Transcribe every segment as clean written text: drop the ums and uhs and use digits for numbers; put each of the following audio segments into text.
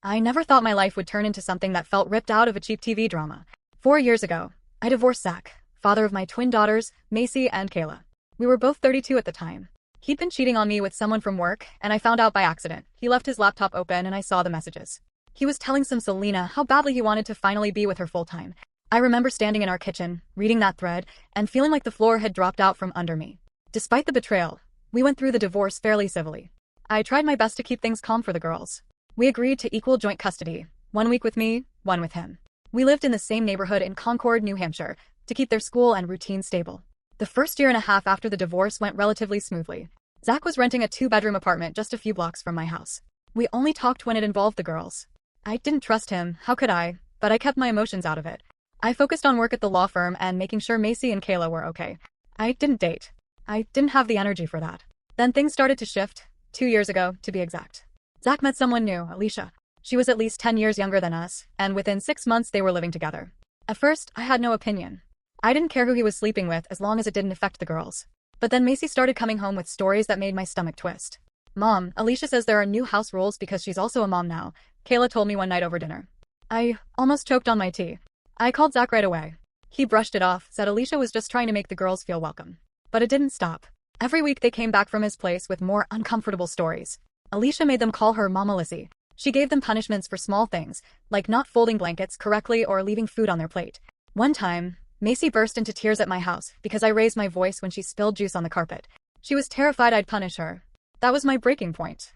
I never thought my life would turn into something that felt ripped out of a cheap TV drama. 4 years ago, I divorced Zach, father of my twin daughters, Macy and Kayla. We were both 32 at the time. He'd been cheating on me with someone from work, and I found out by accident. He left his laptop open and I saw the messages. He was telling some Selena how badly he wanted to finally be with her full-time. I remember standing in our kitchen, reading that thread, and feeling like the floor had dropped out from under me. Despite the betrayal, we went through the divorce fairly civilly. I tried my best to keep things calm for the girls. We agreed to equal joint custody, 1 week with me, 1 with him. We lived in the same neighborhood in Concord, New Hampshire, to keep their school and routine stable. The first year and a half after the divorce went relatively smoothly. Zach was renting a 2-bedroom apartment just a few blocks from my house. We only talked when it involved the girls. I didn't trust him, how could I? But I kept my emotions out of it. I focused on work at the law firm and making sure Macy and Kayla were okay. I didn't date. I didn't have the energy for that. Then things started to shift, 2 years ago, to be exact. Zach met someone new, Alicia. She was at least 10 years younger than us, and within 6 months they were living together. At first, I had no opinion. I didn't care who he was sleeping with as long as it didn't affect the girls. But then Macy started coming home with stories that made my stomach twist. Mom, Alicia says there are new house rules because she's also a mom now, Kayla told me one night over dinner. I almost choked on my tea. I called Zach right away. He brushed it off, said Alicia was just trying to make the girls feel welcome. But it didn't stop. Every week they came back from his place with more uncomfortable stories. Alicia made them call her Mama Lissy. She gave them punishments for small things, like not folding blankets correctly or leaving food on their plate. One time, Macy burst into tears at my house because I raised my voice when she spilled juice on the carpet. She was terrified I'd punish her. That was my breaking point.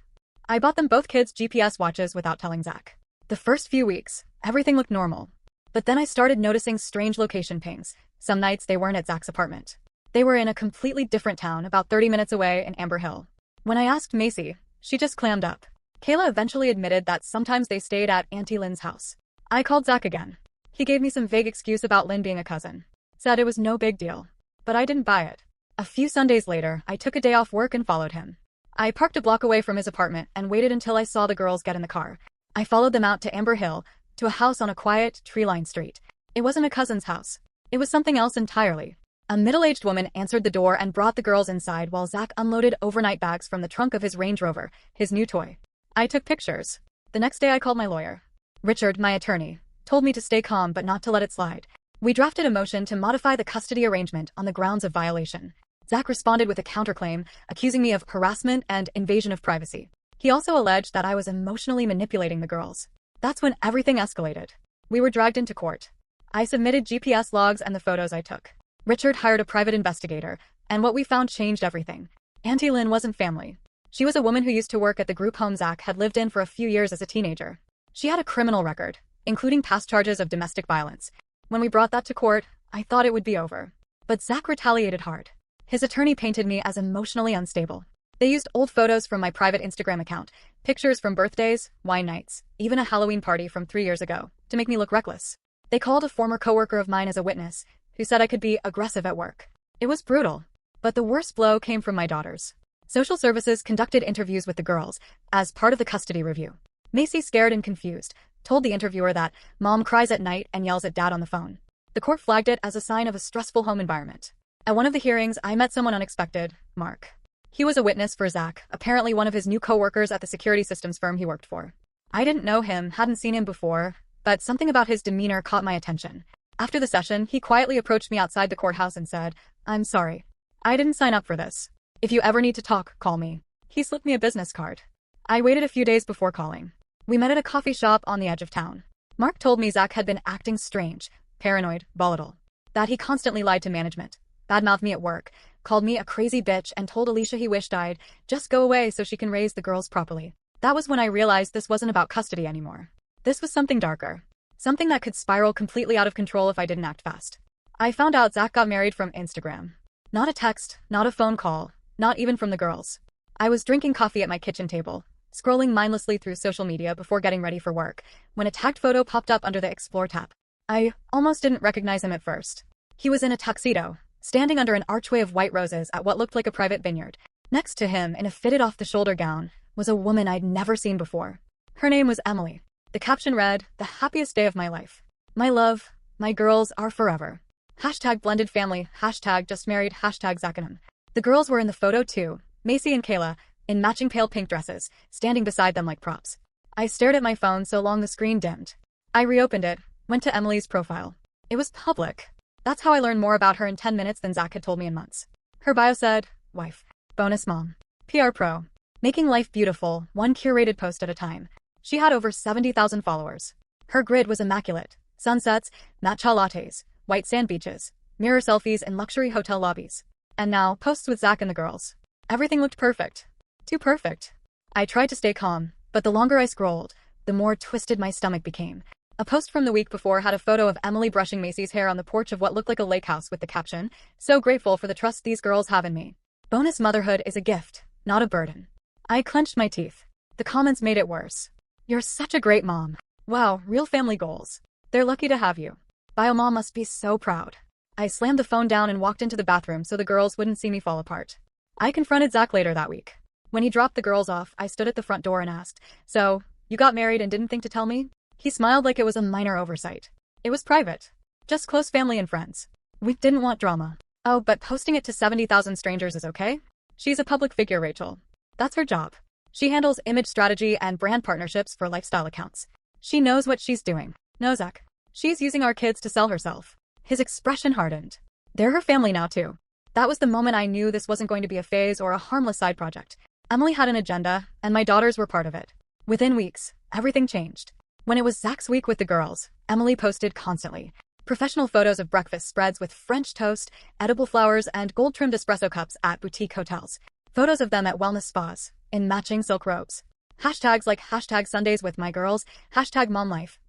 I bought them both kids GPS watches without telling Zach. The first few weeks, everything looked normal. But then I started noticing strange location pings. Some nights they weren't at Zach's apartment. They were in a completely different town about 30 minutes away in Amber Hill. When I asked Macy, she just clammed up. Kayla eventually admitted that sometimes they stayed at Auntie Lynn's house. I called Zach again. He gave me some vague excuse about Lynn being a cousin. Said it was no big deal. But I didn't buy it. A few Sundays later, I took a day off work and followed him. I parked a block away from his apartment and waited until I saw the girls get in the car. I followed them out to Amber Hill, to a house on a quiet, tree-lined street. It wasn't a cousin's house. It was something else entirely. A middle-aged woman answered the door and brought the girls inside while Zach unloaded overnight bags from the trunk of his Range Rover, his new toy. I took pictures. The next day I called my lawyer. Richard, my attorney, told me to stay calm but not to let it slide. We drafted a motion to modify the custody arrangement on the grounds of violation. Zach responded with a counterclaim, accusing me of harassment and invasion of privacy. He also alleged that I was emotionally manipulating the girls. That's when everything escalated. We were dragged into court. I submitted GPS logs and the photos I took. Richard hired a private investigator, and what we found changed everything. Auntie Lynn wasn't family. She was a woman who used to work at the group home Zach had lived in for a few years as a teenager. She had a criminal record, including past charges of domestic violence. When we brought that to court, I thought it would be over. But Zach retaliated hard. His attorney painted me as emotionally unstable. They used old photos from my private Instagram account, pictures from birthdays, wine nights, even a Halloween party from 3 years ago, to make me look reckless. They called a former coworker of mine as a witness, who said I could be aggressive at work. It was brutal. But the worst blow came from my daughters. Social services conducted interviews with the girls as part of the custody review. Macy, scared and confused, told the interviewer that mom cries at night and yells at dad on the phone. The court flagged it as a sign of a stressful home environment. At one of the hearings, I met someone unexpected, Mark. He was a witness for Zach, apparently one of his new coworkers at the security systems firm he worked for. I didn't know him, hadn't seen him before, but something about his demeanor caught my attention. After the session, he quietly approached me outside the courthouse and said, "I'm sorry. I didn't sign up for this. If you ever need to talk, call me." He slipped me a business card. I waited a few days before calling. We met at a coffee shop on the edge of town. Mark told me Zach had been acting strange, paranoid, volatile. That he constantly lied to management, badmouthed me at work, called me a crazy bitch, and told Alicia he wished I'd just go away so she can raise the girls properly. That was when I realized this wasn't about custody anymore. This was something darker. Something that could spiral completely out of control if I didn't act fast. I found out Zach got married from Instagram. Not a text, not a phone call, not even from the girls. I was drinking coffee at my kitchen table, scrolling mindlessly through social media before getting ready for work, when a tagged photo popped up under the Explore tab. I almost didn't recognize him at first. He was in a tuxedo, standing under an archway of white roses at what looked like a private vineyard. Next to him, in a fitted off-the-shoulder gown, was a woman I'd never seen before. Her name was Emily. The caption read, "The happiest day of my life. My love, my girls are forever. Hashtag blended family, hashtag just married, hashtag Zach and him." The girls were in the photo too, Macy and Kayla, in matching pale pink dresses, standing beside them like props. I stared at my phone so long the screen dimmed. I reopened it, went to Emily's profile. It was public. That's how I learned more about her in 10 minutes than Zach had told me in months. Her bio said, wife, bonus mom, PR pro, making life beautiful, one curated post at a time. She had over 70,000 followers. Her grid was immaculate. Sunsets, matcha lattes, white sand beaches, mirror selfies in luxury hotel lobbies. And now, posts with Zach and the girls. Everything looked perfect. Too perfect. I tried to stay calm, but the longer I scrolled, the more twisted my stomach became. A post from the week before had a photo of Emily brushing Macy's hair on the porch of what looked like a lake house with the caption, "So grateful for the trust these girls have in me. Bonus motherhood is a gift, not a burden." I clenched my teeth. The comments made it worse. "You're such a great mom. Wow, real family goals. They're lucky to have you. Bio mom must be so proud." I slammed the phone down and walked into the bathroom so the girls wouldn't see me fall apart. I confronted Zach later that week. When he dropped the girls off, I stood at the front door and asked, "So, you got married and didn't think to tell me?" He smiled like it was a minor oversight. "It was private. Just close family and friends. We didn't want drama." "Oh, but posting it to 70,000 strangers is okay? She's a public figure, Rachel. That's her job. She handles image strategy and brand partnerships for lifestyle accounts. She knows what she's doing." "No, Zach. She's using our kids to sell herself." His expression hardened. "They're her family now, too." That was the moment I knew this wasn't going to be a phase or a harmless side project. Emily had an agenda, and my daughters were part of it. Within weeks, everything changed. When it was Zach's week with the girls, Emily posted constantly. Professional photos of breakfast spreads with French toast, edible flowers, and gold-trimmed espresso cups at boutique hotels. Photos of them at wellness spas, in matching silk robes. Hashtags like #Sundays with my girls, #momlife,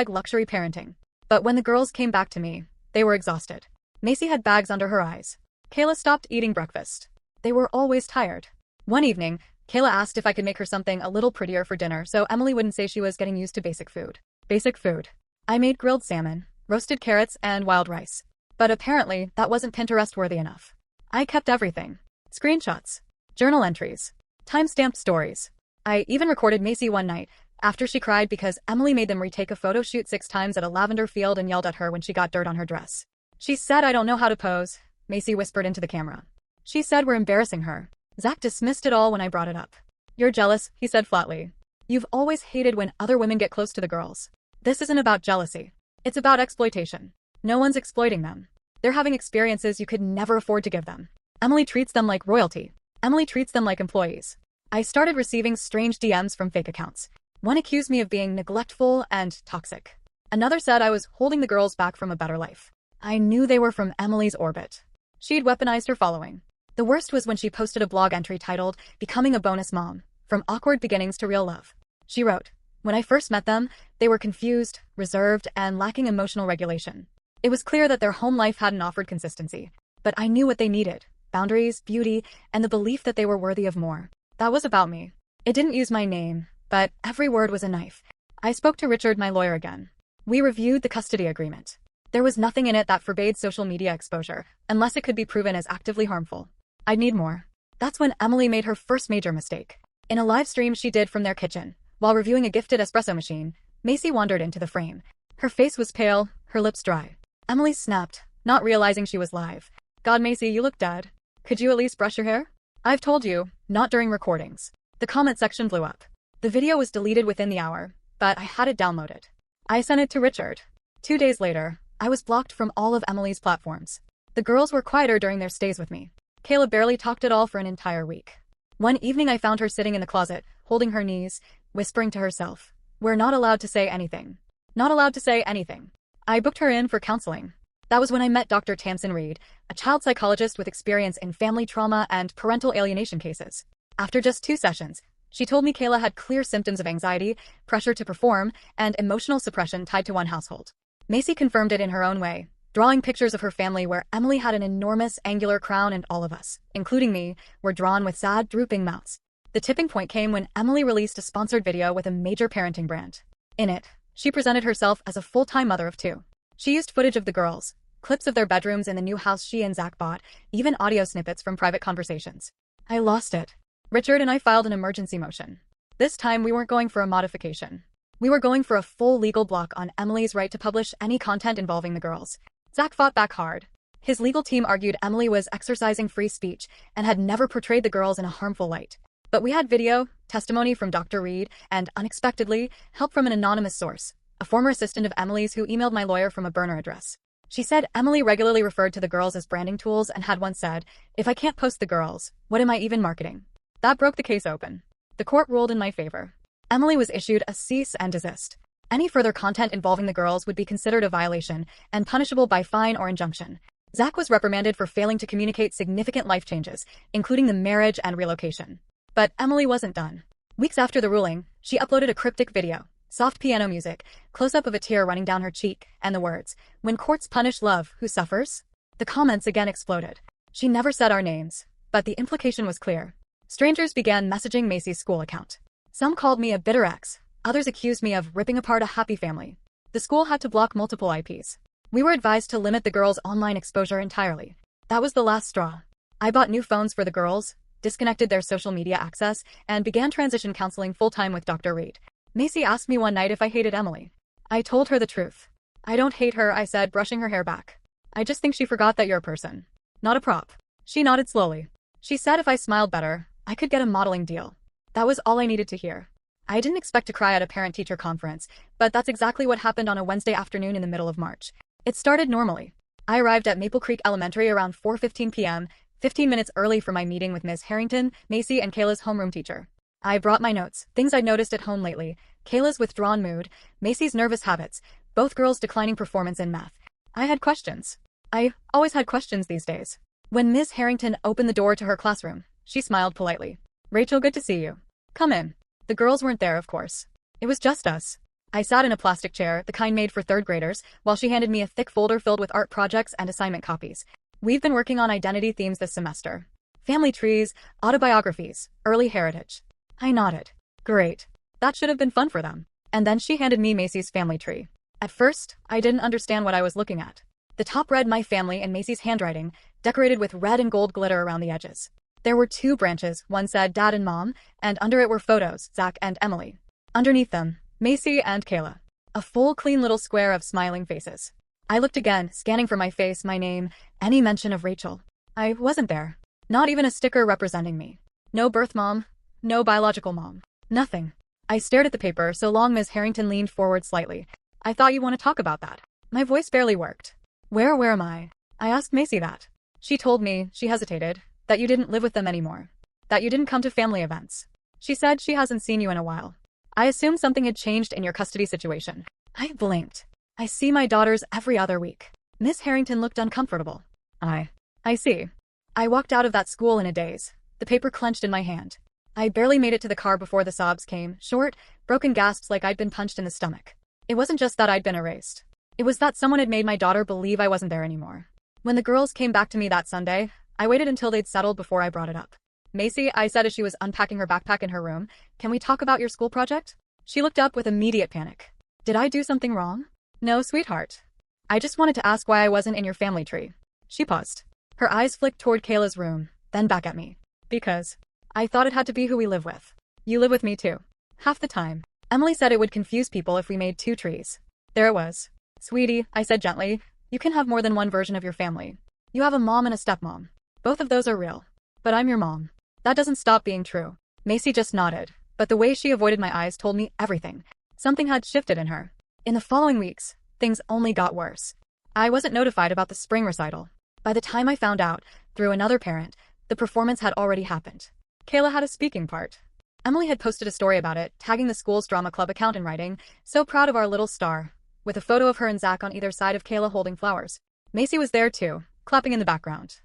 #luxury parenting. But when the girls came back to me, they were exhausted. Macy had bags under her eyes. Kayla stopped eating breakfast. They were always tired. One evening, Kayla asked if I could make her something a little prettier for dinner so Emily wouldn't say she was getting used to basic food. Basic food. I made grilled salmon, roasted carrots, and wild rice. But apparently, that wasn't Pinterest-worthy enough. I kept everything. Screenshots, journal entries, time-stamped stories. I even recorded Macy one night, after she cried because Emily made them retake a photo shoot 6 times at a lavender field and yelled at her when she got dirt on her dress. "She said I don't know how to pose," Macy whispered into the camera. "She said we're embarrassing her." Zach dismissed it all when I brought it up. "You're jealous," he said flatly. "You've always hated when other women get close to the girls. This isn't about jealousy. It's about exploitation. No one's exploiting them. They're having experiences you could never afford to give them. Emily treats them like royalty. Emily treats them like employees." I started receiving strange DMs from fake accounts. One accused me of being neglectful and toxic. Another said I was holding the girls back from a better life. I knew they were from Emily's orbit. She'd weaponized her following. The worst was when she posted a blog entry titled, "Becoming a Bonus Mom, From Awkward Beginnings to Real Love." She wrote, "When I first met them, they were confused, reserved, and lacking emotional regulation. It was clear that their home life hadn't offered consistency. But I knew what they needed: boundaries, beauty, and the belief that they were worthy of more." That was about me. It didn't use my name, but every word was a knife. I spoke to Richard, my lawyer, again. We reviewed the custody agreement. There was nothing in it that forbade social media exposure, unless it could be proven as actively harmful. I'd need more. That's when Emily made her first major mistake. In a live stream she did from their kitchen, while reviewing a gifted espresso machine, Macy wandered into the frame. Her face was pale, her lips dry. Emily snapped, not realizing she was live. "God, Macy, you look dead. Could you at least brush your hair?" "I've told you, not during recordings." The comment section blew up. The video was deleted within the hour, but I had it downloaded. I sent it to Richard. 2 days later, I was blocked from all of Emily's platforms. The girls were quieter during their stays with me. Kayla barely talked at all for an entire week. One evening I found her sitting in the closet, holding her knees, whispering to herself, "We're not allowed to say anything. Not allowed to say anything." I booked her in for counseling. That was when I met Dr. Tamsin Reed, a child psychologist with experience in family trauma and parental alienation cases. After just 2 sessions, she told me Kayla had clear symptoms of anxiety, pressure to perform, and emotional suppression tied to one household. Macy confirmed it in her own way, drawing pictures of her family where Emily had an enormous angular crown and all of us, including me, were drawn with sad, drooping mouths. The tipping point came when Emily released a sponsored video with a major parenting brand. In it, she presented herself as a full-time mother of 2. She used footage of the girls, clips of their bedrooms in the new house she and Zach bought, even audio snippets from private conversations. I lost it. Richard and I filed an emergency motion. This time we weren't going for a modification. We were going for a full legal block on Emily's right to publish any content involving the girls. Zach fought back hard. His legal team argued Emily was exercising free speech and had never portrayed the girls in a harmful light. But we had video, testimony from Dr. Reed, and, unexpectedly, help from an anonymous source, a former assistant of Emily's who emailed my lawyer from a burner address. She said Emily regularly referred to the girls as branding tools and had once said, "If I can't post the girls, what am I even marketing?" That broke the case open. The court ruled in my favor. Emily was issued a cease and desist. Any further content involving the girls would be considered a violation and punishable by fine or injunction. Zach was reprimanded for failing to communicate significant life changes, including the marriage and relocation. But Emily wasn't done. Weeks after the ruling, she uploaded a cryptic video, soft piano music, close-up of a tear running down her cheek, and the words, "When courts punish love, who suffers?" The comments again exploded. She never said our names, but the implication was clear. Strangers began messaging Macy's school account. Some called me a bitter ex, others accused me of ripping apart a happy family. The school had to block multiple IPs. We were advised to limit the girls' online exposure entirely. That was the last straw. I bought new phones for the girls, disconnected their social media access, and began transition counseling full-time with Dr. Reed. Macy asked me one night if I hated Emily. I told her the truth. "I don't hate her," I said, brushing her hair back. "I just think she forgot that you're a person, not a prop." She nodded slowly. She said if I smiled better, I could get a modeling deal. That was all I needed to hear. I didn't expect to cry at a parent-teacher conference, but that's exactly what happened on a Wednesday afternoon in the middle of March. It started normally. I arrived at Maple Creek Elementary around 4:15 p.m., 15 minutes early for my meeting with Ms. Harrington, Macy, and Kayla's homeroom teacher. I brought my notes, things I'd noticed at home lately, Kayla's withdrawn mood, Macy's nervous habits, both girls' declining performance in math. I had questions. I always had questions these days. When Ms. Harrington opened the door to her classroom, she smiled politely. "Rachel, good to see you. Come in." The girls weren't there, of course. It was just us. I sat in a plastic chair, the kind made for third graders, while she handed me a thick folder filled with art projects and assignment copies. "We've been working on identity themes this semester. Family trees, autobiographies, early heritage." I nodded. Great. That should have been fun for them. And then she handed me Macy's family tree. At first, I didn't understand what I was looking at. The top read "My Family" in Macy's handwriting, decorated with red and gold glitter around the edges. There were two branches, one said Dad and Mom, and under it were photos, Zach and Emily. Underneath them, Macy and Kayla. A full, clean little square of smiling faces. I looked again, scanning for my face, my name, any mention of Rachel. I wasn't there. Not even a sticker representing me. No birth mom, no biological mom. Nothing. I stared at the paper so long Ms. Harrington leaned forward slightly. "I thought you want to talk about that." My voice barely worked. Where am I?" I asked Macy that. She told me, she hesitated, that you didn't live with them anymore. That you didn't come to family events. She said she hasn't seen you in a while. I assumed something had changed in your custody situation. I blinked. "I see my daughters every other week." Miss Harrington looked uncomfortable. I see. I walked out of that school in a daze, the paper clenched in my hand. I barely made it to the car before the sobs came, short, broken gasps like I'd been punched in the stomach. It wasn't just that I'd been erased. It was that someone had made my daughter believe I wasn't there anymore. When the girls came back to me that Sunday, I waited until they'd settled before I brought it up. "Macy," I said as she was unpacking her backpack in her room, "can we talk about your school project?" She looked up with immediate panic. "Did I do something wrong?" "No, sweetheart. I just wanted to ask why I wasn't in your family tree." She paused. Her eyes flicked toward Kayla's room, then back at me. "Because I thought it had to be who we live with." "You live with me too. Half the time." Emily said it would confuse people if we made two trees. There it was. "Sweetie," I said gently, "you can have more than one version of your family. You have a mom and a stepmom. Both of those are real. But I'm your mom." That doesn't stop being true. Macy just nodded, but the way she avoided my eyes told me everything. Something had shifted in her. In the following weeks, things only got worse. I wasn't notified about the spring recital. By the time I found out, through another parent, the performance had already happened. Kayla had a speaking part. Emily had posted a story about it, tagging the school's drama club account in writing, "So proud of our little star," with a photo of her and Zach on either side of Kayla holding flowers. Macy was there too, clapping in the background.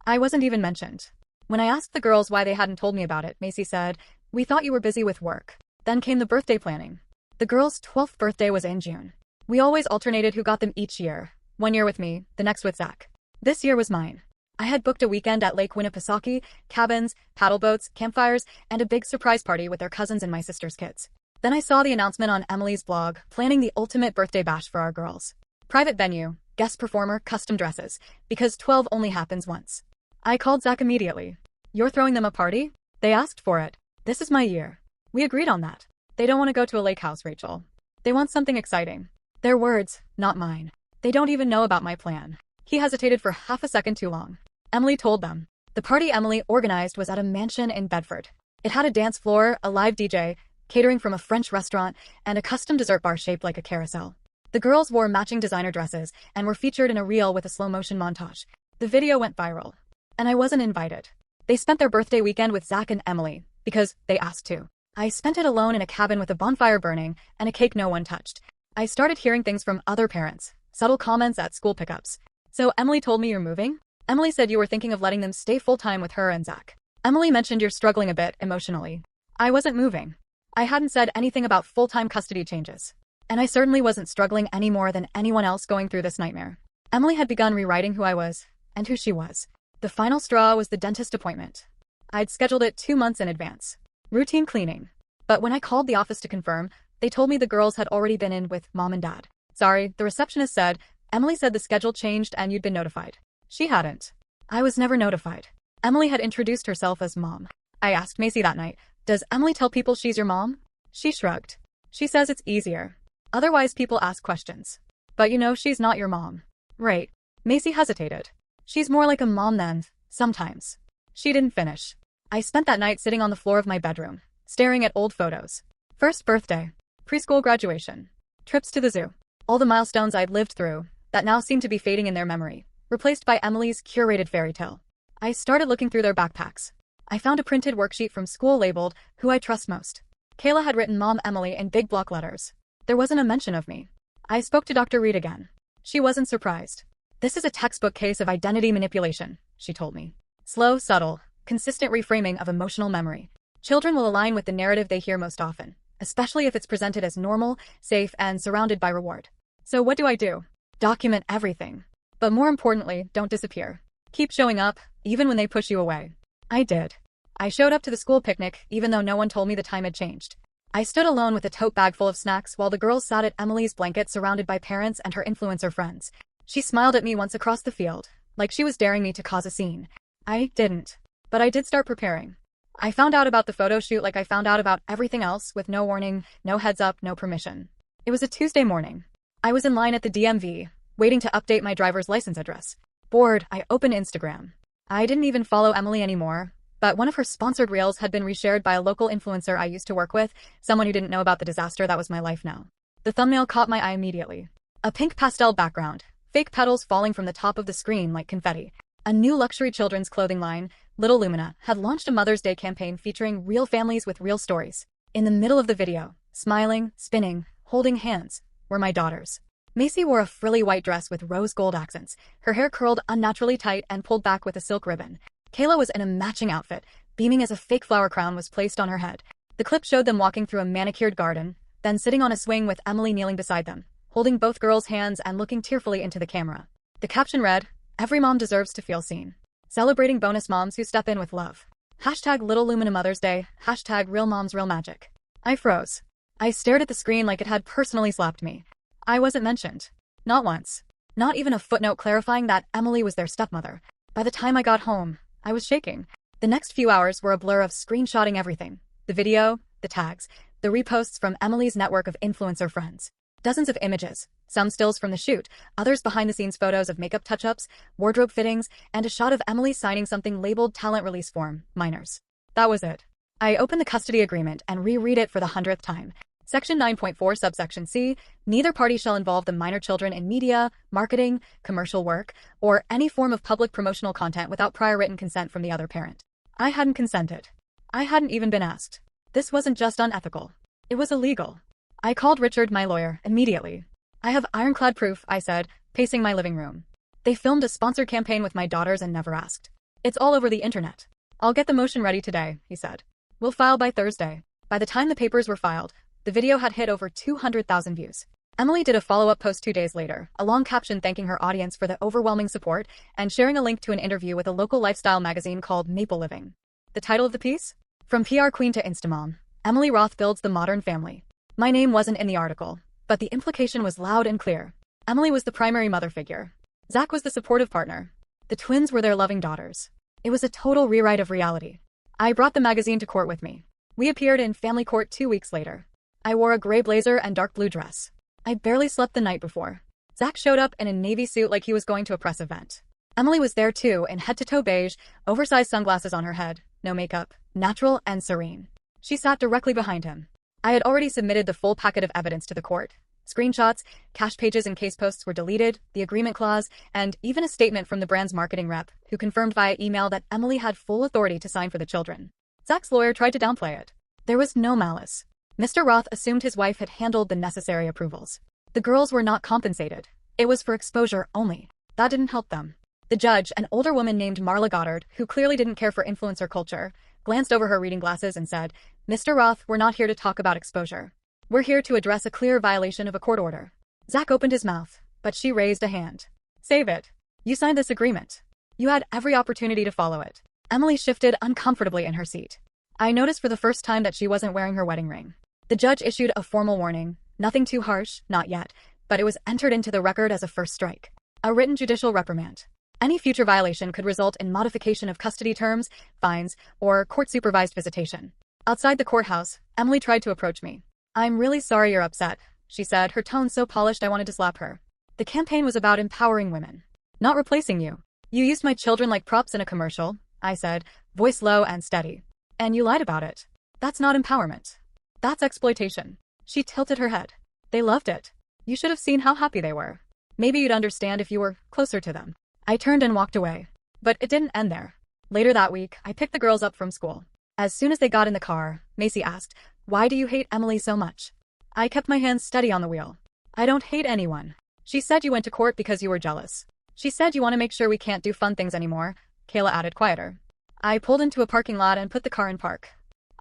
I wasn't even mentioned. When I asked the girls why they hadn't told me about it, Macy said, "We thought you were busy with work." Then came the birthday planning. The girls' 12th birthday was in June. We always alternated who got them each year. One year with me, the next with Zach. This year was mine. I had booked a weekend at Lake Winnipesaukee, cabins, paddle boats, campfires, and a big surprise party with their cousins and my sister's kids. Then I saw the announcement on Emily's blog, planning the ultimate birthday bash for our girls. Private venue, guest performer, custom dresses, because 12 only happens once. I called Zach immediately. "You're throwing them a party?" "They asked for it. This is my year." We agreed on that. "They don't want to go to a lake house, Rachel. They want something exciting." Their words, not mine. They don't even know about my plan. He hesitated for half a second too long. Emily told them. The party Emily organized was at a mansion in Bedford. It had a dance floor, a live DJ, catering from a French restaurant, and a custom dessert bar shaped like a carousel. The girls wore matching designer dresses and were featured in a reel with a slow-motion montage. The video went viral. And I wasn't invited. They spent their birthday weekend with Zach and Emily, because they asked to. I spent it alone in a cabin with a bonfire burning and a cake no one touched. I started hearing things from other parents, subtle comments at school pickups. So Emily told me you're moving? Emily said you were thinking of letting them stay full-time with her and Zach. Emily mentioned you're struggling a bit emotionally. I wasn't moving. I hadn't said anything about full-time custody changes. And I certainly wasn't struggling any more than anyone else going through this nightmare. Emily had begun rewriting who I was and who she was. The final straw was the dentist appointment. I'd scheduled it 2 months in advance. Routine cleaning. But when I called the office to confirm, they told me the girls had already been in with Mom and Dad. Sorry, the receptionist said. Emily said the schedule changed and you'd been notified. She hadn't. I was never notified. Emily had introduced herself as Mom. I asked Macy that night, does Emily tell people she's your mom? She shrugged. She says it's easier. Otherwise people ask questions. But you know she's not your mom. Right. Macy hesitated. She's more like a mom than, sometimes. She didn't finish. I spent that night sitting on the floor of my bedroom, staring at old photos. First birthday. Preschool graduation. Trips to the zoo. All the milestones I'd lived through, that now seemed to be fading in their memory, replaced by Emily's curated fairy tale. I started looking through their backpacks. I found a printed worksheet from school labeled, Who I Trust Most. Kayla had written Mom Emily in big block letters. There wasn't a mention of me. I spoke to Dr. Reed again. She wasn't surprised. This is a textbook case of identity manipulation, she told me. Slow, subtle, consistent reframing of emotional memory. Children will align with the narrative they hear most often, especially if it's presented as normal, safe, and surrounded by reward. So what do? Document everything. But more importantly, don't disappear. Keep showing up, even when they push you away. I did. I showed up to the school picnic, even though no one told me the time had changed. I stood alone with a tote bag full of snacks while the girls sat at Emily's blanket surrounded by parents and her influencer friends. She smiled at me once across the field, like she was daring me to cause a scene. I didn't. But I did start preparing. I found out about the photo shoot like I found out about everything else, with no warning, no heads up, no permission. It was a Tuesday morning. I was in line at the DMV, waiting to update my driver's license address. Bored, I opened Instagram. I didn't even follow Emily anymore, but one of her sponsored reels had been reshared by a local influencer I used to work with, someone who didn't know about the disaster that was my life now. The thumbnail caught my eye immediately. A pink pastel background, fake petals falling from the top of the screen like confetti. A new luxury children's clothing line, Little Lumina, had launched a Mother's Day campaign featuring real families with real stories. In the middle of the video, smiling, spinning, holding hands, were my daughters. Macy wore a frilly white dress with rose gold accents, her hair curled unnaturally tight and pulled back with a silk ribbon. Kayla was in a matching outfit, beaming as a fake flower crown was placed on her head. The clip showed them walking through a manicured garden, then sitting on a swing with Emily kneeling beside them, holding both girls' hands and looking tearfully into the camera. The caption read, Every mom deserves to feel seen. Celebrating bonus moms who step in with love. Hashtag Little Lumina Mother's Day, hashtag Real Moms Real Magic. I froze. I stared at the screen like it had personally slapped me. I wasn't mentioned. Not once. Not even a footnote clarifying that Emily was their stepmother. By the time I got home, I was shaking. The next few hours were a blur of screenshotting everything. The video, the tags, the reposts from Emily's network of influencer friends. Dozens of images, some stills from the shoot, others behind-the-scenes photos of makeup touch-ups, wardrobe fittings, and a shot of Emily signing something labeled Talent Release Form, Minors. That was it. I opened the custody agreement and reread it for the 100th time. Section 9.4 subsection C, neither party shall involve the minor children in media, marketing, commercial work, or any form of public promotional content without prior written consent from the other parent. I hadn't consented. I hadn't even been asked. This wasn't just unethical. It was illegal. I called Richard, my lawyer, immediately. I have ironclad proof, I said, pacing my living room. They filmed a sponsored campaign with my daughters and never asked. It's all over the internet. I'll get the motion ready today, he said. We'll file by Thursday. By the time the papers were filed, the video had hit over 200,000 views. Emily did a follow-up post 2 days later, a long caption thanking her audience for the overwhelming support and sharing a link to an interview with a local lifestyle magazine called Maple Living. The title of the piece? From PR Queen to Instamom, Emily Roth builds the modern family. My name wasn't in the article, but the implication was loud and clear. Emily was the primary mother figure. Zach was the supportive partner. The twins were their loving daughters. It was a total rewrite of reality. I brought the magazine to court with me. We appeared in family court 2 weeks later. I wore a gray blazer and dark blue dress. I barely slept the night before. Zach showed up in a navy suit like he was going to a press event. Emily was there too, in head-to-toe beige, oversized sunglasses on her head, no makeup, natural and serene. She sat directly behind him. I had already submitted the full packet of evidence to the court. Screenshots, cache pages and case posts were deleted, the agreement clause, and even a statement from the brand's marketing rep, who confirmed via email that Emily had full authority to sign for the children. Zach's lawyer tried to downplay it. There was no malice. Mr. Roth assumed his wife had handled the necessary approvals. The girls were not compensated. It was for exposure only. That didn't help them. The judge, an older woman named Marla Goddard, who clearly didn't care for influencer culture, glanced over her reading glasses and said, "Mr. Roth, we're not here to talk about exposure. We're here to address a clear violation of a court order." Zach opened his mouth, but she raised a hand. "Save it. You signed this agreement. You had every opportunity to follow it." Emily shifted uncomfortably in her seat. I noticed for the first time that she wasn't wearing her wedding ring. The judge issued a formal warning, nothing too harsh, not yet, but it was entered into the record as a first strike. A written judicial reprimand. Any future violation could result in modification of custody terms, fines, or court-supervised visitation. Outside the courthouse, Emily tried to approach me. "I'm really sorry you're upset," she said, her tone so polished I wanted to slap her. "The campaign was about empowering women, not replacing you. You used my children like props in a commercial," I said, voice low and steady. "And you lied about it. That's not empowerment. That's exploitation." She tilted her head. "They loved it. You should have seen how happy they were. Maybe you'd understand if you were closer to them." I turned and walked away. But it didn't end there. Later that week, I picked the girls up from school. As soon as they got in the car, Macy asked, "Why do you hate Emily so much?" I kept my hands steady on the wheel. "I don't hate anyone. She said you went to court because you were jealous. She said you want to make sure we can't do fun things anymore," Kayla added quieter. I pulled into a parking lot and put the car in park.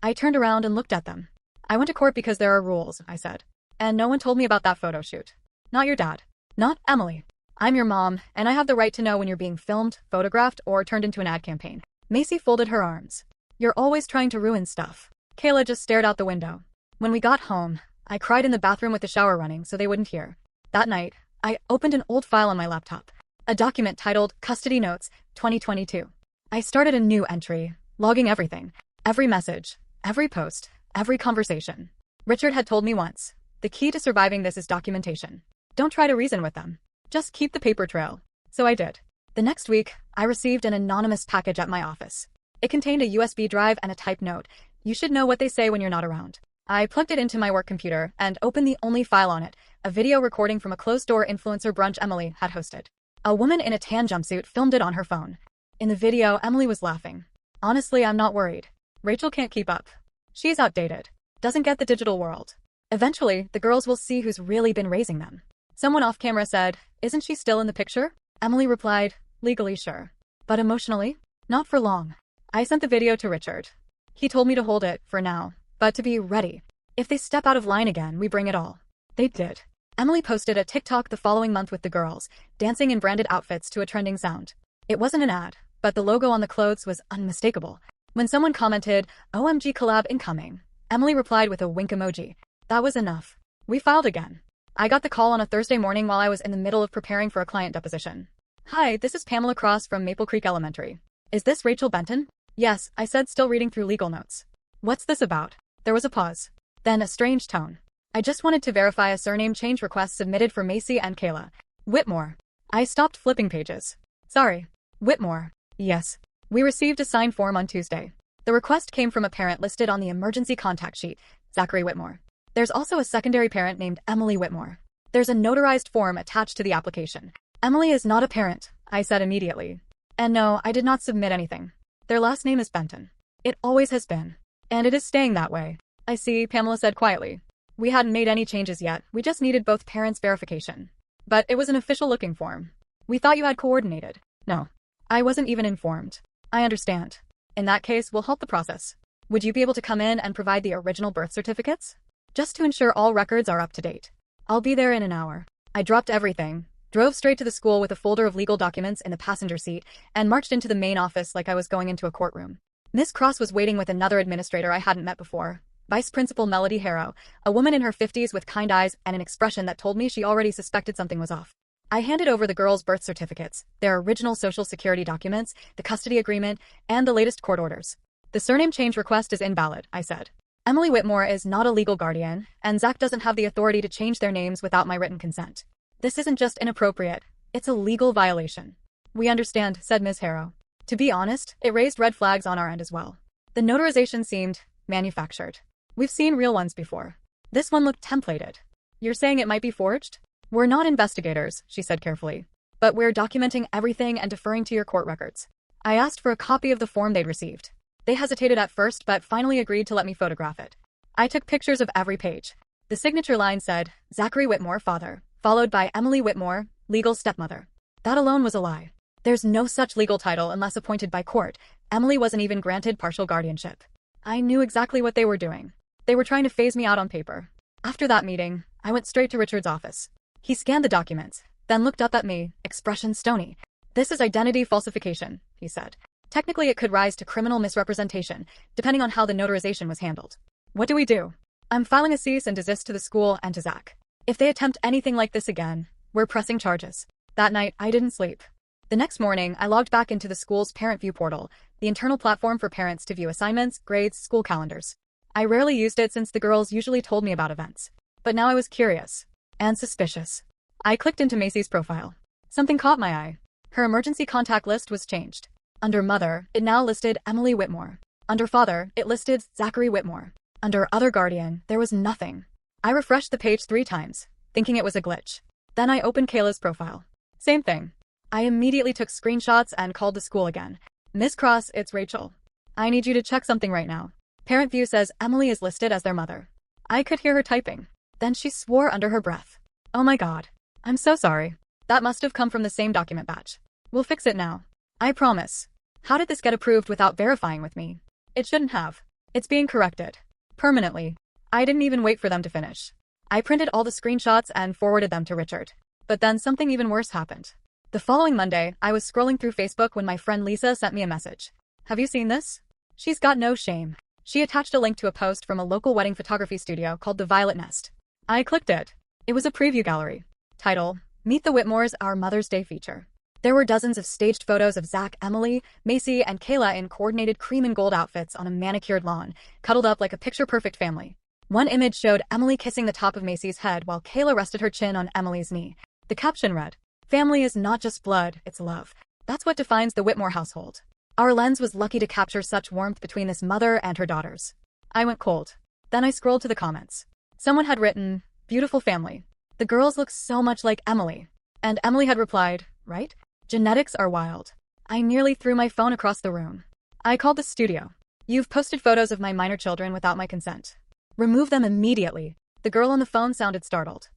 I turned around and looked at them. "I went to court because there are rules," I said. "And no one told me about that photo shoot. Not your dad. Not Emily. I'm your mom, and I have the right to know when you're being filmed, photographed, or turned into an ad campaign." Macy folded her arms. "You're always trying to ruin stuff." Kayla just stared out the window. When we got home, I cried in the bathroom with the shower running so they wouldn't hear. That night, I opened an old file on my laptop. A document titled Custody Notes, 2022. I started a new entry, logging everything. Every message, every post, every conversation. Richard had told me once, "The key to surviving this is documentation. Don't try to reason with them. Just keep the paper trail." So I did. The next week, I received an anonymous package at my office. It contained a USB drive and a typed note. "You should know what they say when you're not around." I plugged it into my work computer and opened the only file on it, a video recording from a closed-door influencer brunch Emily had hosted. A woman in a tan jumpsuit filmed it on her phone. In the video, Emily was laughing. "Honestly, I'm not worried. Rachel can't keep up. She's outdated. Doesn't get the digital world. Eventually, the girls will see who's really been raising them." Someone off camera said, "Isn't she still in the picture?" Emily replied, "Legally, sure. But emotionally? Not for long." I sent the video to Richard. He told me to hold it, for now, but to be ready. If they step out of line again, we bring it all. They did. Emily posted a TikTok the following month with the girls, dancing in branded outfits to a trending sound. It wasn't an ad, but the logo on the clothes was unmistakable. When someone commented, "OMG collab incoming," Emily replied with a wink emoji. That was enough. We filed again. I got the call on a Thursday morning while I was in the middle of preparing for a client deposition. "Hi, this is Pamela Cross from Maple Creek Elementary. Is this Rachel Benton?" "Yes," I said, still reading through legal notes. "What's this about?" There was a pause. Then a strange tone. "I just wanted to verify a surname change request submitted for Macy and Kayla. Whitmore." I stopped flipping pages. "Sorry. Whitmore." "Yes. We received a signed form on Tuesday. The request came from a parent listed on the emergency contact sheet, Zachary Whitmore. There's also a secondary parent named Emily Whitmore. There's a notarized form attached to the application. Emily is not a parent," I said immediately. "And no, I did not submit anything. Their last name is Benton. It always has been. And it is staying that way." "I see," Pamela said quietly. "We hadn't made any changes yet, we just needed both parents' verification. But it was an official-looking form. We thought you had coordinated." "No. I wasn't even informed." "I understand. In that case, we'll help the process. Would you be able to come in and provide the original birth certificates? Just to ensure all records are up to date." "I'll be there in an hour." I dropped everything, drove straight to the school with a folder of legal documents in the passenger seat, and marched into the main office like I was going into a courtroom. Miss Cross was waiting with another administrator I hadn't met before, Vice Principal Melody Harrow, a woman in her 50s with kind eyes and an expression that told me she already suspected something was off. I handed over the girls' birth certificates, their original social security documents, the custody agreement, and the latest court orders. "The surname change request is invalid," I said. "Emily Whitmore is not a legal guardian, and Zach doesn't have the authority to change their names without my written consent. This isn't just inappropriate, it's a legal violation." "We understand," said Ms. Harrow. To be honest, it raised red flags on our end as well. The notarization seemed manufactured. We've seen real ones before. This one looked templated. You're saying it might be forged? We're not investigators, she said carefully. But we're documenting everything and deferring to your court records. I asked for a copy of the form they'd received. They hesitated at first but finally agreed to let me photograph it. I took pictures of every page. The signature line said, Zachary Whitmore, father, followed by Emily Whitmore, legal stepmother. That alone was a lie. There's no such legal title unless appointed by court. Emily wasn't even granted partial guardianship. I knew exactly what they were doing. They were trying to phase me out on paper. After that meeting, I went straight to Richard's office. He scanned the documents, then looked up at me, expression stony. This is identity falsification, he said. Technically it could rise to criminal misrepresentation, depending on how the notarization was handled. What do we do? I'm filing a cease and desist to the school and to Zach. If they attempt anything like this again, we're pressing charges. That night, I didn't sleep. The next morning, I logged back into the school's parent view portal, the internal platform for parents to view assignments, grades, school calendars. I rarely used it since the girls usually told me about events. But now I was curious. And suspicious. I clicked into Macy's profile. Something caught my eye. Her emergency contact list was changed. Under Mother, it now listed Emily Whitmore. Under Father, it listed Zachary Whitmore. Under Other Guardian, there was nothing. I refreshed the page 3 times, thinking it was a glitch. Then I opened Kayla's profile. Same thing. I immediately took screenshots and called the school again. Miss Cross, it's Rachel. I need you to check something right now. Parent view says Emily is listed as their mother. I could hear her typing. Then she swore under her breath. Oh my god. I'm so sorry. That must have come from the same document batch. We'll fix it now. I promise. How did this get approved without verifying with me? It shouldn't have. It's being corrected. Permanently. I didn't even wait for them to finish. I printed all the screenshots and forwarded them to Richard. But then something even worse happened. The following Monday, I was scrolling through Facebook when my friend Lisa sent me a message. Have you seen this? She's got no shame. She attached a link to a post from a local wedding photography studio called the Violet Nest. I clicked it. It was a preview gallery. Title, Meet the Whitmores, Our Mother's Day Feature. There were dozens of staged photos of Zach, Emily, Macy, and Kayla in coordinated cream and gold outfits on a manicured lawn, cuddled up like a picture-perfect family. One image showed Emily kissing the top of Macy's head while Kayla rested her chin on Emily's knee. The caption read, Family is not just blood, it's love. That's what defines the Whitmore household. Our lens was lucky to capture such warmth between this mother and her daughters. I went cold. Then I scrolled to the comments. Someone had written, Beautiful family. The girls look so much like Emily. And Emily had replied, Right? Genetics are wild. I nearly threw my phone across the room. I called the studio. You've posted photos of my minor children without my consent. Remove them immediately. The girl on the phone sounded startled.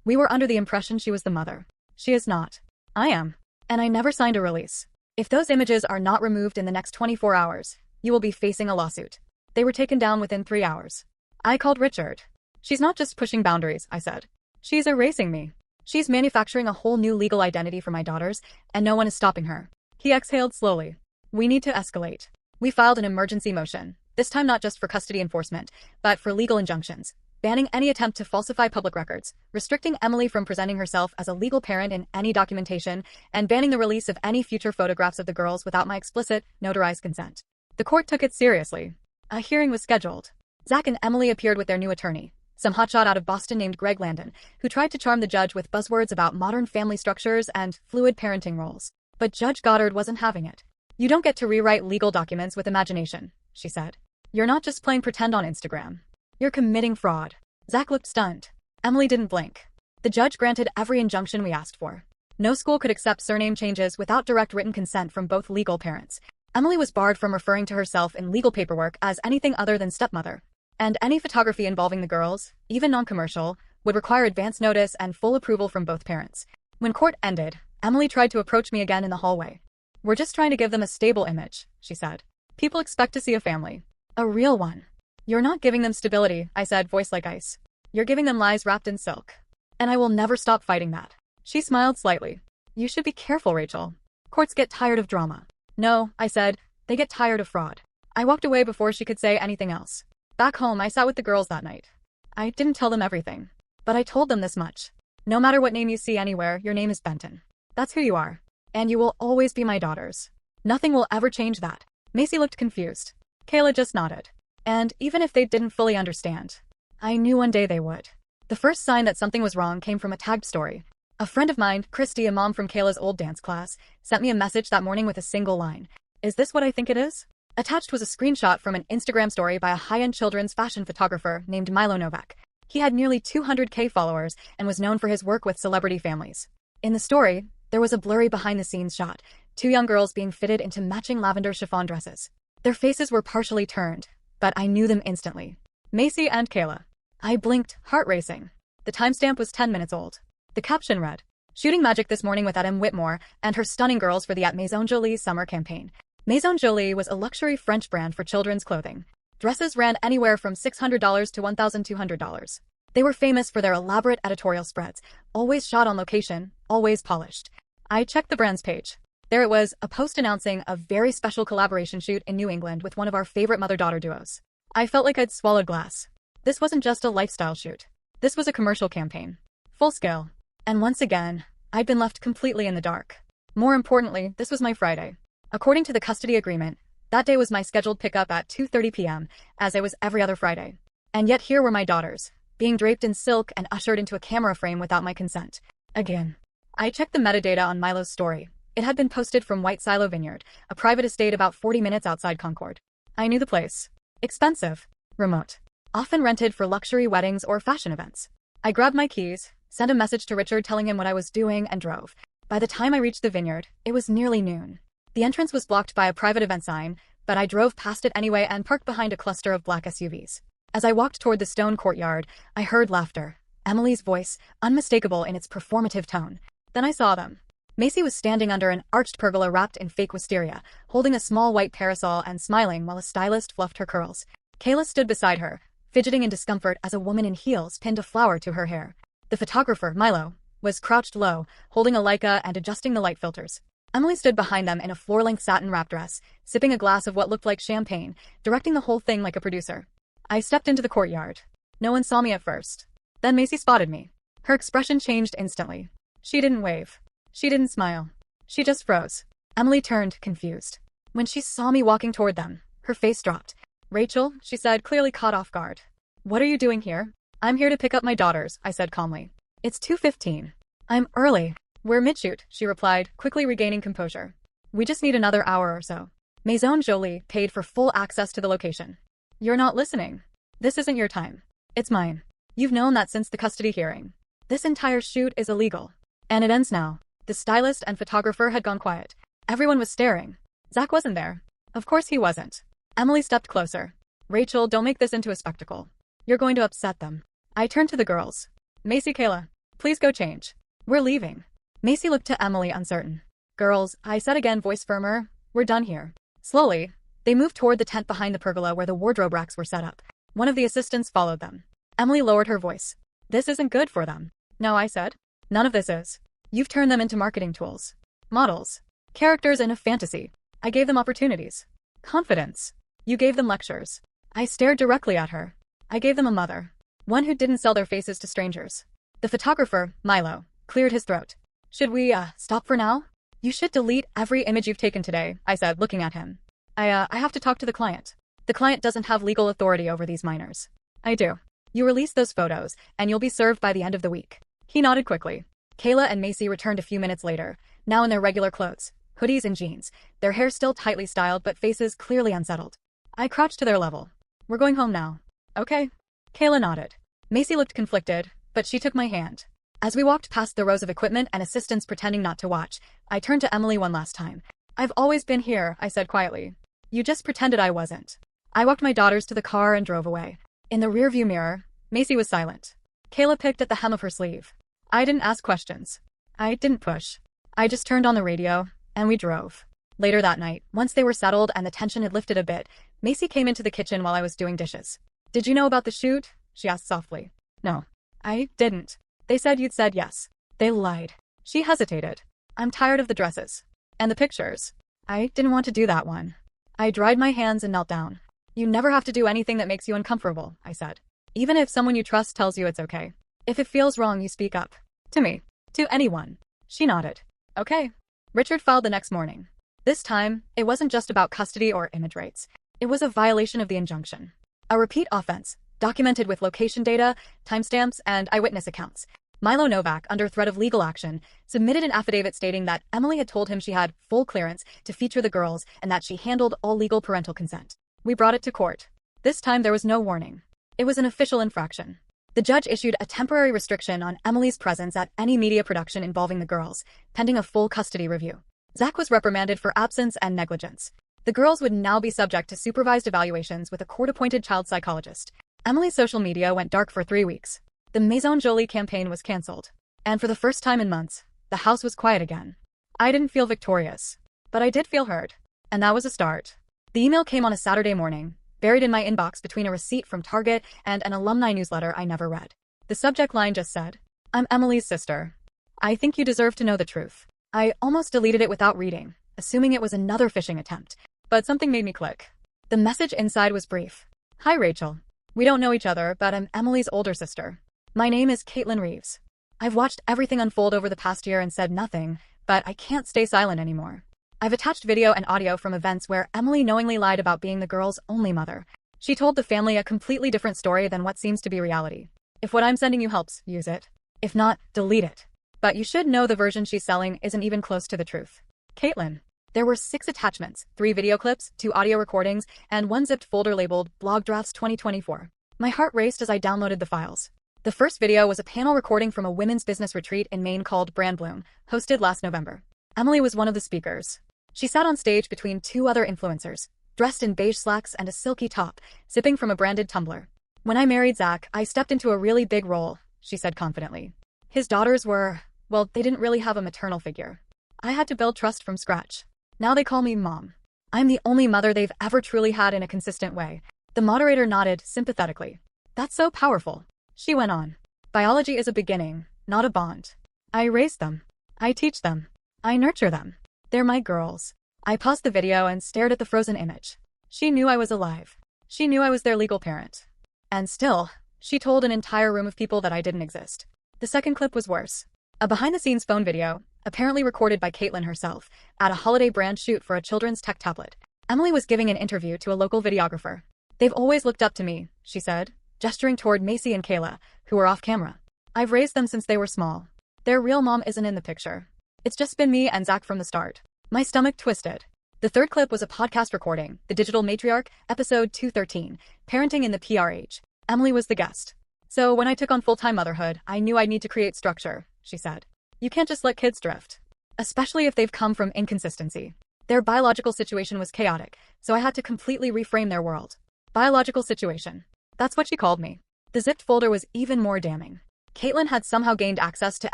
We were under the impression she was the mother. She is not. I am. And I never signed a release. If those images are not removed in the next 24 hours, you will be facing a lawsuit. They were taken down within 3 hours. I called Richard. She's not just pushing boundaries, I said. She's erasing me. She's manufacturing a whole new legal identity for my daughters, and no one is stopping her. He exhaled slowly. We need to escalate. We filed an emergency motion, this time not just for custody enforcement, but for legal injunctions, banning any attempt to falsify public records, restricting Emily from presenting herself as a legal parent in any documentation, and banning the release of any future photographs of the girls without my explicit, notarized consent. The court took it seriously. A hearing was scheduled. Zach and Emily appeared with their new attorney, some hotshot out of Boston named Greg Landon, who tried to charm the judge with buzzwords about modern family structures and fluid parenting roles. But Judge Goddard wasn't having it. You don't get to rewrite legal documents with imagination, she said. You're not just playing pretend on Instagram. You're committing fraud. Zach looked stunned. Emily didn't blink. The judge granted every injunction we asked for. No school could accept surname changes without direct written consent from both legal parents. Emily was barred from referring to herself in legal paperwork as anything other than stepmother. And any photography involving the girls, even non-commercial, would require advance notice and full approval from both parents. When court ended, Emily tried to approach me again in the hallway. We're just trying to give them a stable image, she said. People expect to see a family. A real one. You're not giving them stability, I said, voice like ice. You're giving them lies wrapped in silk. And I will never stop fighting that. She smiled slightly. You should be careful, Rachel. Courts get tired of drama. No, I said, they get tired of fraud. I walked away before she could say anything else. Back home, I sat with the girls that night. I didn't tell them everything. But I told them this much. No matter what name you see anywhere, your name is Benton. That's who you are. And you will always be my daughters. Nothing will ever change that. Macy looked confused. Kayla just nodded. And even if they didn't fully understand, I knew one day they would. The first sign that something was wrong came from a tagged story. A friend of mine, Christy, a mom from Kayla's old dance class, sent me a message that morning with a single line. Is this what I think it is? Attached was a screenshot from an Instagram story by a high-end children's fashion photographer named Milo Novak. He had nearly 200K followers and was known for his work with celebrity families. In the story, there was a blurry behind-the-scenes shot, two young girls being fitted into matching lavender chiffon dresses. Their faces were partially turned, but I knew them instantly. Macy and Kayla. I blinked, heart racing. The timestamp was 10 minutes old. The caption read, "Shooting magic this morning with Adam Whitmore and her stunning girls for the Maison Jolie summer campaign." Maison Jolie was a luxury French brand for children's clothing. Dresses ran anywhere from $600 to $1,200. They were famous for their elaborate editorial spreads, always shot on location, always polished. I checked the brand's page. There it was, a post announcing a very special collaboration shoot in New England with one of our favorite mother-daughter duos. I felt like I'd swallowed glass. This wasn't just a lifestyle shoot. This was a commercial campaign. Full scale. And once again, I'd been left completely in the dark. More importantly, this was my Friday. According to the custody agreement, that day was my scheduled pickup at 2:30 p.m., as it was every other Friday. And yet here were my daughters, being draped in silk and ushered into a camera frame without my consent. Again. I checked the metadata on Milo's story. It had been posted from White Silo Vineyard, a private estate about 40 minutes outside Concord. I knew the place. Expensive. Remote. Often rented for luxury weddings or fashion events. I grabbed my keys, sent a message to Richard telling him what I was doing, and drove. By the time I reached the vineyard, it was nearly noon. The entrance was blocked by a private event sign, but I drove past it anyway and parked behind a cluster of black SUVs. As I walked toward the stone courtyard, I heard laughter. Emily's voice, unmistakable in its performative tone. Then I saw them. Macy was standing under an arched pergola wrapped in fake wisteria, holding a small white parasol and smiling while a stylist fluffed her curls. Kayla stood beside her, fidgeting in discomfort as a woman in heels pinned a flower to her hair. The photographer, Milo, was crouched low, holding a Leica and adjusting the light filters. Emily stood behind them in a floor-length satin wrap dress, sipping a glass of what looked like champagne, directing the whole thing like a producer. I stepped into the courtyard. No one saw me at first. Then Macy spotted me. Her expression changed instantly. She didn't wave. She didn't smile. She just froze. Emily turned, confused. When she saw me walking toward them, her face dropped. "Rachel," she said, clearly caught off guard. "What are you doing here?" "I'm here to pick up my daughters," I said calmly. "It's 2:15. "I'm early." "We're mid-shoot," she replied, quickly regaining composure. "We just need another hour or so." Maison Jolie paid for full access to the location. "You're not listening. This isn't your time. It's mine. You've known that since the custody hearing. This entire shoot is illegal. And it ends now." The stylist and photographer had gone quiet. Everyone was staring. Zach wasn't there. Of course he wasn't. Emily stepped closer. "Rachel, don't make this into a spectacle. You're going to upset them." I turned to the girls. "Macy, Kayla, please go change. We're leaving." Macy looked to Emily, uncertain. "Girls," I said again, voice firmer, "we're done here." Slowly, they moved toward the tent behind the pergola where the wardrobe racks were set up. One of the assistants followed them. Emily lowered her voice. "This isn't good for them." "No," I said. "None of this is. You've turned them into marketing tools. Models. Characters in a fantasy. I gave them opportunities. Confidence. You gave them lectures." I stared directly at her. "I gave them a mother. One who didn't sell their faces to strangers." The photographer, Milo, cleared his throat. "Should we, stop for now?" "You should delete every image you've taken today," I said, looking at him. I have to talk to the client. The client doesn't have legal authority over these minors." "I do. You release those photos, and you'll be served by the end of the week." He nodded quickly. Kayla and Macy returned a few minutes later, now in their regular clothes, hoodies and jeans, their hair still tightly styled but faces clearly unsettled. I crouched to their level. "We're going home now." "Okay." Kayla nodded. Macy looked conflicted, but she took my hand. As we walked past the rows of equipment and assistants pretending not to watch, I turned to Emily one last time. "I've always been here," I said quietly. "You just pretended I wasn't." I walked my daughters to the car and drove away. In the rearview mirror, Macy was silent. Kayla picked at the hem of her sleeve. I didn't ask questions. I didn't push. I just turned on the radio, and we drove. Later that night, once they were settled and the tension had lifted a bit, Macy came into the kitchen while I was doing dishes. "Did you know about the shoot?" she asked softly. "No. I didn't. They said you'd said yes." "They lied." She hesitated. "I'm tired of the dresses. And the pictures. I didn't want to do that one." I dried my hands and knelt down. "You never have to do anything that makes you uncomfortable," I said. "Even if someone you trust tells you it's okay. If it feels wrong, you speak up. To me. To anyone." She nodded. "Okay." Richard filed the next morning. This time, it wasn't just about custody or image rates. It was a violation of the injunction. A repeat offense, documented with location data, timestamps, and eyewitness accounts. Milo Novak, under threat of legal action, submitted an affidavit stating that Emily had told him she had full clearance to feature the girls and that she handled all legal parental consent. We brought it to court. This time there was no warning. It was an official infraction. The judge issued a temporary restriction on Emily's presence at any media production involving the girls, pending a full custody review. Zach was reprimanded for absence and negligence. The girls would now be subject to supervised evaluations with a court-appointed child psychologist. Emily's social media went dark for 3 weeks. The Maison Jolie campaign was cancelled. And for the first time in months, the house was quiet again. I didn't feel victorious, but I did feel heard. And that was a start. The email came on a Saturday morning, buried in my inbox between a receipt from Target and an alumni newsletter I never read. The subject line just said, "I'm Emily's sister. I think you deserve to know the truth." I almost deleted it without reading, assuming it was another phishing attempt. But something made me click. The message inside was brief. "Hi Rachel. We don't know each other, but I'm Emily's older sister. My name is Caitlin Reeves. I've watched everything unfold over the past year and said nothing, but I can't stay silent anymore. I've attached video and audio from events where Emily knowingly lied about being the girl's only mother. She told the family a completely different story than what seems to be reality. If what I'm sending you helps, use it. If not, delete it. But you should know the version she's selling isn't even close to the truth. Caitlin." There were 6 attachments, 3 video clips, 2 audio recordings, and 1 zipped folder labeled Blog Drafts 2024. My heart raced as I downloaded the files. The first video was a panel recording from a women's business retreat in Maine called Brand Bloom, hosted last November. Emily was one of the speakers. She sat on stage between 2 other influencers, dressed in beige slacks and a silky top, sipping from a branded tumbler. "When I married Zach, I stepped into a really big role," she said confidently. "His daughters were, well, they didn't really have a maternal figure. I had to build trust from scratch. Now they call me Mom. I'm the only mother they've ever truly had in a consistent way." The moderator nodded sympathetically. "That's so powerful," she went on. "Biology is a beginning, not a bond. I raise them. I teach them. I nurture them. They're my girls." I paused the video and stared at the frozen image. She knew I was alive. She knew I was their legal parent. And still, she told an entire room of people that I didn't exist. The second clip was worse. A behind-the-scenes phone video, apparently recorded by Caitlin herself, at a holiday brand shoot for a children's tech tablet. Emily was giving an interview to a local videographer. "They've always looked up to me," she said, gesturing toward Macy and Kayla, who were off camera. "I've raised them since they were small. Their real mom isn't in the picture. It's just been me and Zach from the start." My stomach twisted. The third clip was a podcast recording, The Digital Matriarch, episode 213, Parenting in the PR Age. Emily was the guest. "So when I took on full-time motherhood, I knew I'd need to create structure," she said. "You can't just let kids drift. Especially if they've come from inconsistency. Their biological situation was chaotic, so I had to completely reframe their world." Biological situation. That's what she called me. The zipped folder was even more damning. Caitlin had somehow gained access to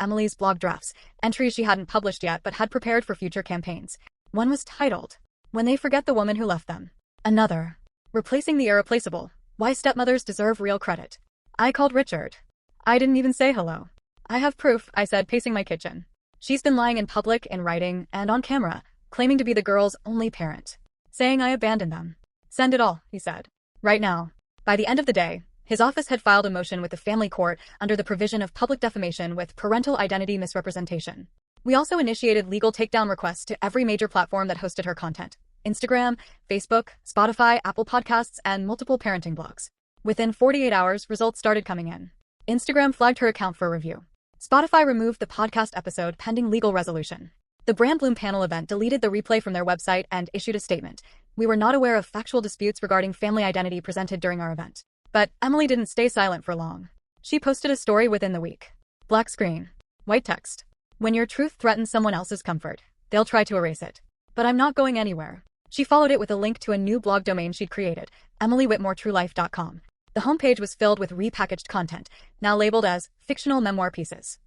Emily's blog drafts, entries she hadn't published yet but had prepared for future campaigns. One was titled, "When They Forget the Woman Who Left Them." Another, "Replacing the Irreplaceable, Why Stepmothers Deserve Real Credit." I called Richard. I didn't even say hello. "I have proof," I said, pacing my kitchen. "She's been lying in public, in writing, and on camera, claiming to be the girl's only parent. Saying I abandoned them." "Send it all," he said. "Right now." By the end of the day, his office had filed a motion with the family court under the provision of public defamation with parental identity misrepresentation. We also initiated legal takedown requests to every major platform that hosted her content: Instagram, Facebook, Spotify, Apple Podcasts, and multiple parenting blogs. Within 48 hours, results started coming in. Instagram flagged her account for review. Spotify removed the podcast episode pending legal resolution. The Brand Bloom panel event deleted the replay from their website and issued a statement. "We were not aware of factual disputes regarding family identity presented during our event." But Emily didn't stay silent for long. She posted a story within the week. Black screen. White text. "When your truth threatens someone else's comfort, they'll try to erase it. But I'm not going anywhere." She followed it with a link to a new blog domain she'd created, emilywhitmoretruelife.com. The homepage was filled with repackaged content, now labeled as fictional memoir pieces.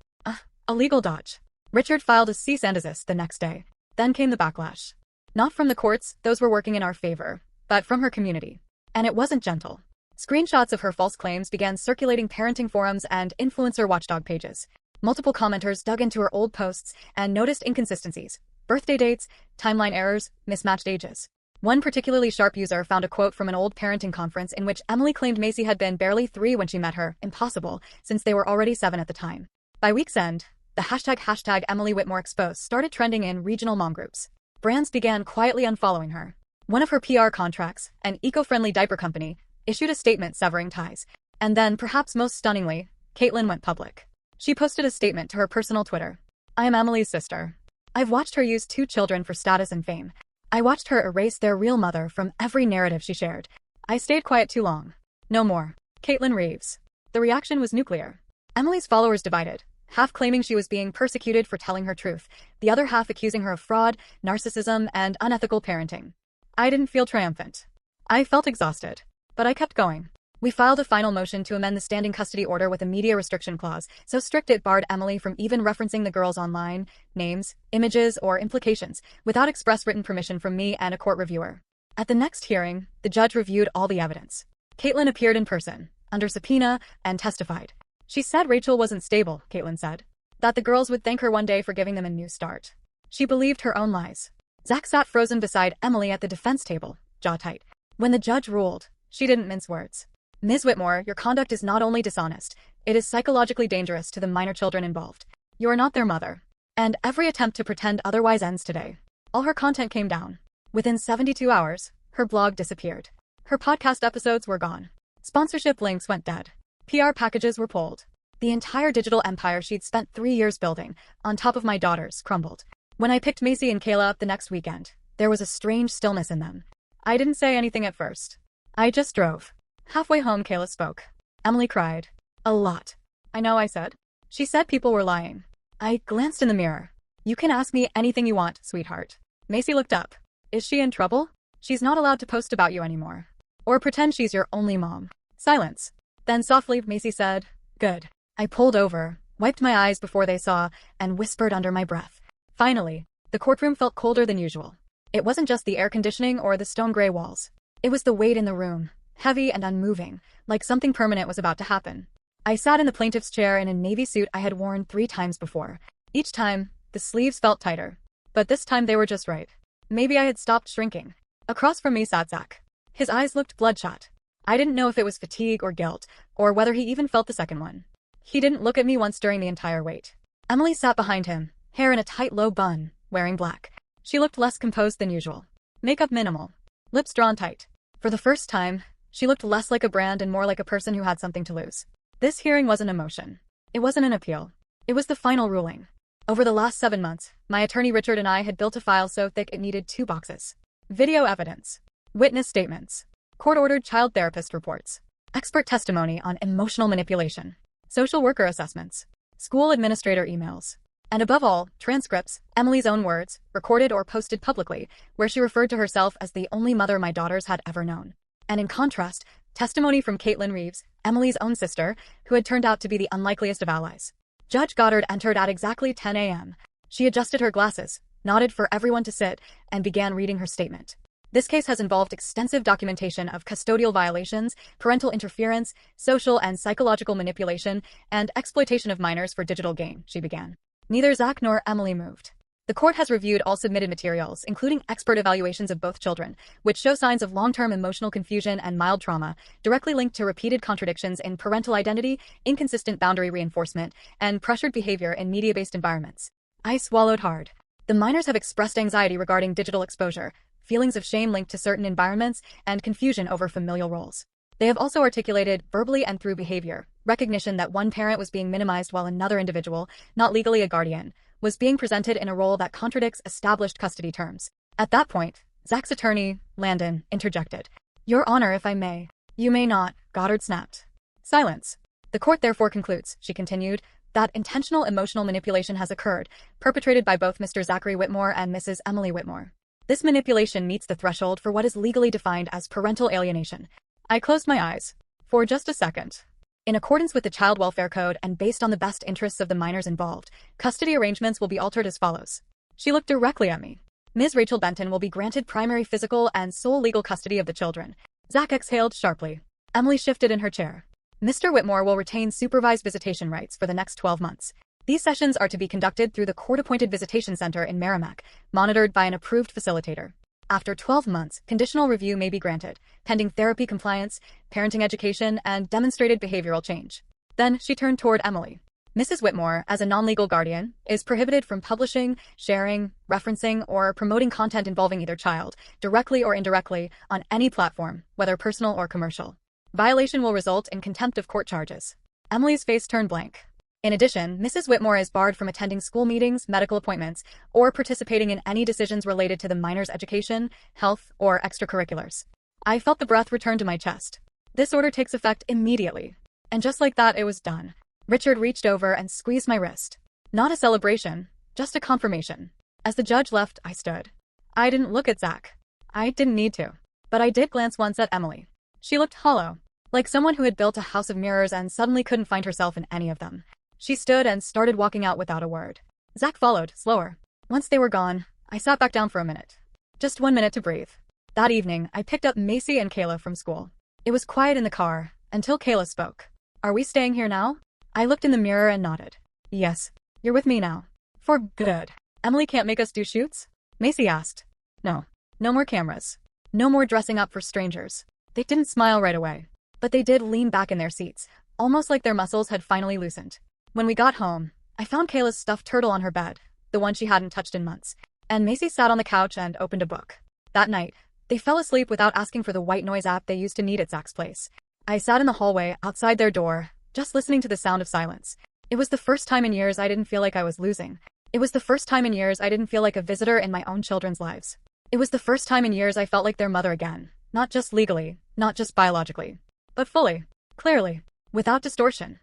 A legal dodge. Richard filed a cease and desist the next day. Then came the backlash. Not from the courts, those were working in our favor, but from her community. And it wasn't gentle. Screenshots of her false claims began circulating parenting forums and influencer watchdog pages. Multiple commenters dug into her old posts and noticed inconsistencies: birthday dates, timeline errors, mismatched ages. One particularly sharp user found a quote from an old parenting conference in which Emily claimed Macy had been barely 3 when she met her, impossible, since they were already 7 at the time. By week's end, the hashtag Emily Whitmore Exposed started trending in regional mom groups. Brands began quietly unfollowing her. One of her PR contracts, an eco-friendly diaper company, issued a statement severing ties. And then, perhaps most stunningly, Caitlin went public. She posted a statement to her personal Twitter. I am Emily's sister. I've watched her use 2 children for status and fame. I watched her erase their real mother from every narrative she shared. I stayed quiet too long. No more. Caitlin Reeves. The reaction was nuclear. Emily's followers divided, half claiming she was being persecuted for telling her truth, the other half accusing her of fraud, narcissism, and unethical parenting. I didn't feel triumphant. I felt exhausted. But I kept going. We filed a final motion to amend the standing custody order with a media restriction clause, so strict it barred Emily from even referencing the girls online, names, images, or implications, without express written permission from me and a court reviewer. At the next hearing, the judge reviewed all the evidence. Caitlin appeared in person, under subpoena, and testified. She said Rachel wasn't stable, Caitlin said. That the girls would thank her one day for giving them a new start. She believed her own lies. Zach sat frozen beside Emily at the defense table, jaw tight. When the judge ruled, she didn't mince words. Ms. Whitmore, your conduct is not only dishonest, it is psychologically dangerous to the minor children involved. You are not their mother. And every attempt to pretend otherwise ends today. All her content came down. Within 72 hours, her blog disappeared. Her podcast episodes were gone. Sponsorship links went dead. PR packages were pulled. The entire digital empire she'd spent 3 years building, on top of my daughters, crumbled. When I picked Macy and Kayla up the next weekend, there was a strange stillness in them. I didn't say anything at first. I just drove. Halfway home, Kayla spoke. Emily cried. A lot. I know, I said. She said people were lying. I glanced in the mirror. You can ask me anything you want, sweetheart. Macy looked up. Is she in trouble? She's not allowed to post about you anymore. Or pretend she's your only mom. Silence. Then softly, Macy said, Good. I pulled over, wiped my eyes before they saw, and whispered under my breath. Finally, the courtroom felt colder than usual. It wasn't just the air conditioning or the stone gray walls. It was the weight in the room. Heavy and unmoving, like something permanent was about to happen. I sat in the plaintiff's chair in a navy suit I had worn 3 times before. Each time, the sleeves felt tighter. But this time they were just right. Maybe I had stopped shrinking. Across from me sat Zach. His eyes looked bloodshot. I didn't know if it was fatigue or guilt, or whether he even felt the second one. He didn't look at me once during the entire wait. Emily sat behind him, hair in a tight low bun, wearing black. She looked less composed than usual. Makeup minimal. Lips drawn tight. For the first time, she looked less like a brand and more like a person who had something to lose. This hearing wasn't a motion. It wasn't an appeal. It was the final ruling. Over the last 7 months, my attorney Richard and I had built a file so thick it needed 2 boxes. Video evidence. Witness statements. Court-ordered child therapist reports. Expert testimony on emotional manipulation. Social worker assessments. School administrator emails. And above all, transcripts, Emily's own words, recorded or posted publicly, where she referred to herself as the only mother my daughters had ever known. And in contrast, testimony from Caitlin Reeves, Emily's own sister, who had turned out to be the unlikeliest of allies. Judge Goddard entered at exactly 10 a.m. She adjusted her glasses, nodded for everyone to sit, and began reading her statement. This case has involved extensive documentation of custodial violations, parental interference, social and psychological manipulation, and exploitation of minors for digital gain, she began. Neither Zach nor Emily moved. The court has reviewed all submitted materials, including expert evaluations of both children, which show signs of long-term emotional confusion and mild trauma, directly linked to repeated contradictions in parental identity, inconsistent boundary reinforcement, and pressured behavior in media-based environments. I swallowed hard. The minors have expressed anxiety regarding digital exposure, feelings of shame linked to certain environments, and confusion over familial roles. They have also articulated, verbally and through behavior, recognition that one parent was being minimized while another individual, not legally a guardian, was being presented in a role that contradicts established custody terms. At that point, Zach's attorney, Landon, interjected. Your Honor, if I may. You may not, Goddard snapped. Silence. The court therefore concludes, she continued, that intentional emotional manipulation has occurred, perpetrated by both Mr. Zachary Whitmore and Mrs. Emily Whitmore. This manipulation meets the threshold for what is legally defined as parental alienation. I closed my eyes. For just a second. In accordance with the Child Welfare Code and based on the best interests of the minors involved, custody arrangements will be altered as follows. She looked directly at me. Ms. Rachel Benton will be granted primary physical and sole legal custody of the children. Zach exhaled sharply. Emily shifted in her chair. Mr. Whitmore will retain supervised visitation rights for the next 12 months. These sessions are to be conducted through the court-appointed visitation center in Merrimack, monitored by an approved facilitator. After 12 months, conditional review may be granted, pending therapy compliance, parenting education, and demonstrated behavioral change. Then she turned toward Emily. Mrs. Whitmore, as a non-legal guardian, is prohibited from publishing, sharing, referencing, or promoting content involving either child, directly or indirectly, on any platform, whether personal or commercial. Violation will result in contempt of court charges. Emily's face turned blank. In addition, Mrs. Whitmore is barred from attending school meetings, medical appointments, or participating in any decisions related to the minor's education, health, or extracurriculars. I felt the breath return to my chest. This order takes effect immediately. And just like that, it was done. Richard reached over and squeezed my wrist. Not a celebration, just a confirmation. As the judge left, I stood. I didn't look at Zach. I didn't need to. But I did glance once at Emily. She looked hollow, like someone who had built a house of mirrors and suddenly couldn't find herself in any of them. She stood and started walking out without a word. Zach followed, slower. Once they were gone, I sat back down for a minute. Just 1 minute to breathe. That evening, I picked up Macy and Kayla from school. It was quiet in the car, until Kayla spoke. Are we staying here now? I looked in the mirror and nodded. Yes. You're with me now. For good. Emily can't make us do shoots? Macy asked. No. No more cameras. No more dressing up for strangers. They didn't smile right away. But they did lean back in their seats, almost like their muscles had finally loosened. When we got home, I found Kayla's stuffed turtle on her bed, the one she hadn't touched in months, and Macy sat on the couch and opened a book. That night, they fell asleep without asking for the white noise app they used to need at Zach's place. I sat in the hallway, outside their door, just listening to the sound of silence. It was the first time in years I didn't feel like I was losing. It was the first time in years I didn't feel like a visitor in my own children's lives. It was the first time in years I felt like their mother again, not just legally, not just biologically, but fully, clearly, without distortion.